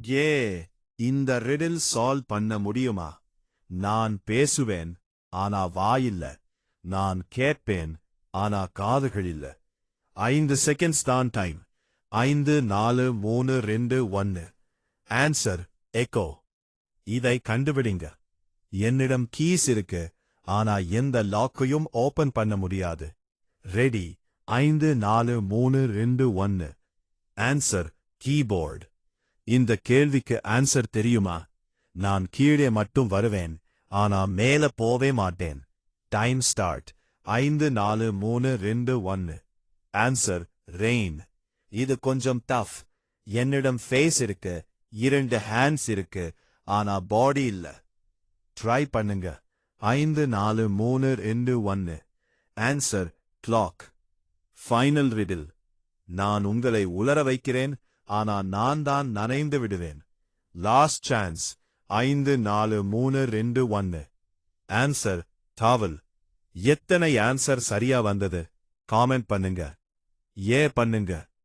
ஏ இந்த riddle solve பண்ண முடியுமா? நான் பேசுவேன், ஆனா வாயில்ல. நான் கேட்பேன், ஆனா காதுகள் இல்ல. 5 செகண்ட்ஸ் தான் டைம். 5 4 3 2 1. Answer echo. இதை கண்டுபிடிங்க. என்னிடம் கீஸ் இருக்கு, ஆனா எந்த லாக்கையும் ஓபன் பண்ண முடியாது. ரெடி? 5 4 3 2 1. Answer keyboard. இந்த கேள்விக்கு ஆன்சர் தெரியுமா? நான் கீழே மட்டும் வருவேன், ஆனா மேல போவே மாட்டேன். Time start. 5 4 3 2 1. Answer rain. இது கொஞ்சம் டஃப். என்னிடம் ஃபேஸ் இருக்கு, 2 ஹேண்ட்ஸ் இருக்கு, ஆனா பாடி இல்ல. ட்ரை பண்ணுங்க. 5 4 3 2 1. Answer clock. Final riddle. நான் உங்களை உலர வைக்கிறேன், ஆனா நான் தான் நனைந்து விடுவேன். Last chance. 5 4 3 2 1. Answer towel. எத்தனை ஆன்சர் சரியா வந்தது? காமெண்ட் பண்ணுங்க. பண்ணுங்க.